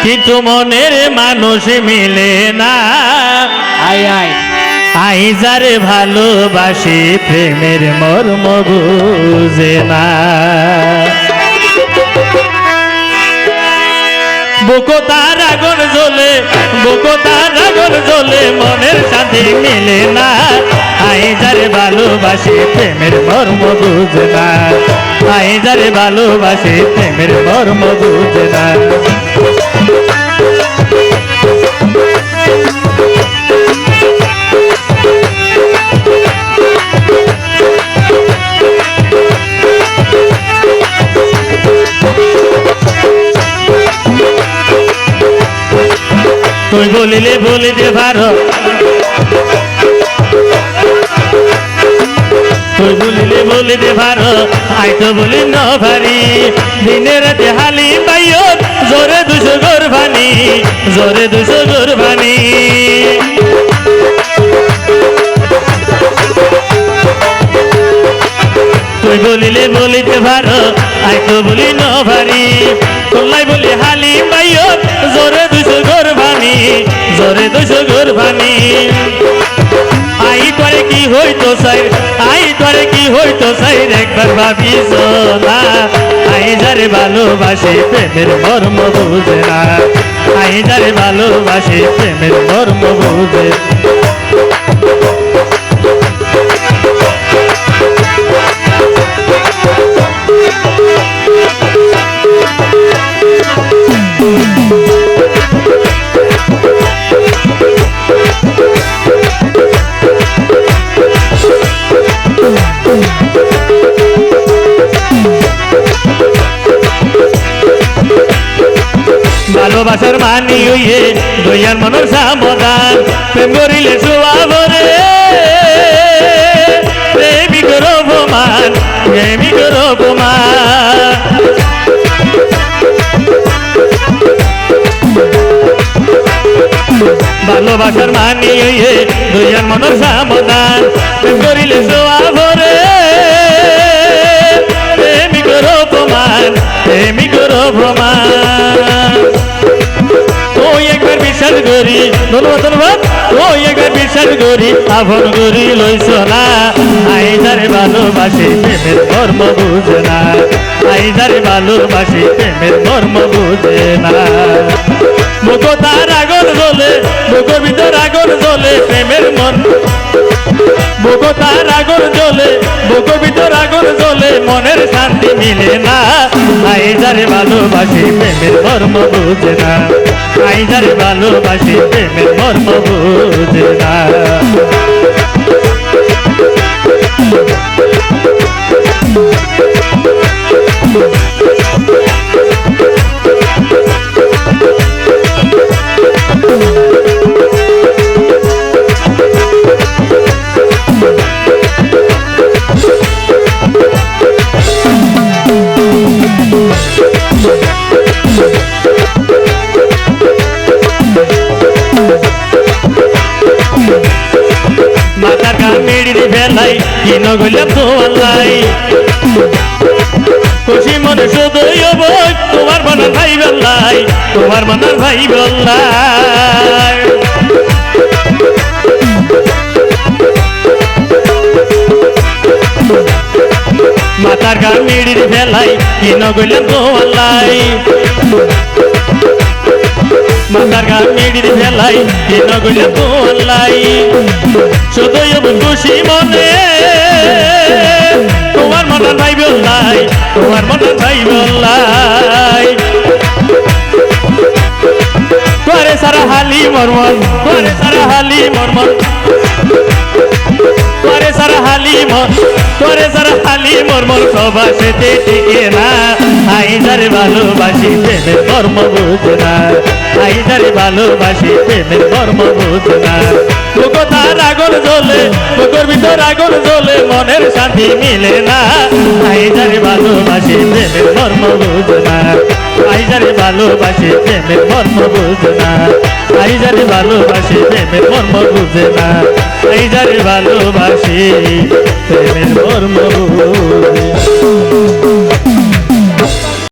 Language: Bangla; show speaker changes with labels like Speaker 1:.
Speaker 1: কিন্তু মনের মানুষ মিলে না।
Speaker 2: আয় আয়
Speaker 1: আই যারে ভালোবাসি প্রেমের মর্ম বুঝে না। বুকো তার আগুন জ্বলে, বুকো তার আগুন জ্বলে, মনের শান্তি মিলে না। আই যারে ভালোবাসি প্রেমের মর্ম বুঝে না। আই যারে ভালোবাসি প্রেমের মর্ম বুঝে না। তুই বলিলে বলিতে পারো, তুই বলিলে বলিতে পারো, আই তো বলি ন ভারি। দিনে রাতে হালি পাইও জোরে দুশো গোরবানি, জোরে দুশো গোরবানি। তুই বলিলে বলিতে পারো, আই তো বলি ন ভারি। তোলাই বলি হালি পাইও জোরে দুশো গোরবানি, জোরে দুশো গোরবানি। আই করে কি হইতো চাই, আই করে কি হইতো চাই, একবার ভাবিস না। আই যারে ভালোবাসি প্রেমের মর্ম বুঝে না। আই যারে ভালোবাসি প্রেমের মর্ম বুঝে। ভালোবাসার মানি হইয়ে দয়ার মনের সমাধান। প্রেম করিলে সুয়াবরে প্রেমিকর অপমান, প্রেমিকর অপমান। ভালোবাসার মানি হইয়ে দয়ার মনের সমাধান। প্রেম করিলে সুয়াবরে প্রেমিকর অপমান, প্রেমিকর অপমান। ওই একবার বিশ্বাস করি, ধন্যবাদ ধন্যবাদ। ওই একবার বিশ্বাস করি, আপন করি লইছ না। আই যারে ভালোবাসি প্রেমের মর্ম বুঝে না। আই যারে ভালোবাসি প্রেমের মর্ম বুঝে না। বুকো তার আগুন জ্বলে, বুকোর ভিতর আগুন জ্বলে, প্রেমের মন। বুকো তার আগুন জ্বলে, বুকোর ভিতর আগুন জ্বলে, মনের শান্তি মিলে না। আই যারে ভালোবাসি প্রেমের মর্ম বুঝে না। আই যারে ভালোবাসি প্রেমের মর্ম বুঝে না। মাথার কান মেড়িয়ে ফেলাই, কিনো গইলাম তো আল্লাই। খুশি মনে শুধুই বই, তোমার মনের ভাই বল্লাই, তোমার মনের ভাই বল্লাই। মাথার কান মেড়িয়ে ফেলাই, কিনো গইলাম তো আল্লাই। মাথার গান মেড়িয়ে ফেলাই, কিন গইলে তো আল্লাই। শুধুই খুশি মনে তোমার মনের ভাই বল্লাই, তোমার মনের ভাই বল্লাই। তোরে সারা হালি মরমন, তোরে সারা হালি মরমন, তোরে সারা হালি মর, তোরে সারা হালি মরমন, সবাসেতে টিকে না। আই যারে ভালোবাসি প্রেমের মর্ম বুঝে না। আই যারে ভালোবাসি প্রেমের মর্ম বুঝে না। বুকো তার আগুন জ্বলে, বুকোর ভিতর আগুন জ্বলে, মনের শান্তি মিলে না। আই যারে ভালোবাসি প্রেমের মর্ম বুঝে না। আই যারে ভালোবাসি প্রেমের মর্ম বুঝে না। আই যারে ভালোবাসি প্রেমের মর্ম বুঝে না। আই যারে ভালোবাসি প্রেমের মর্ম বুঝে।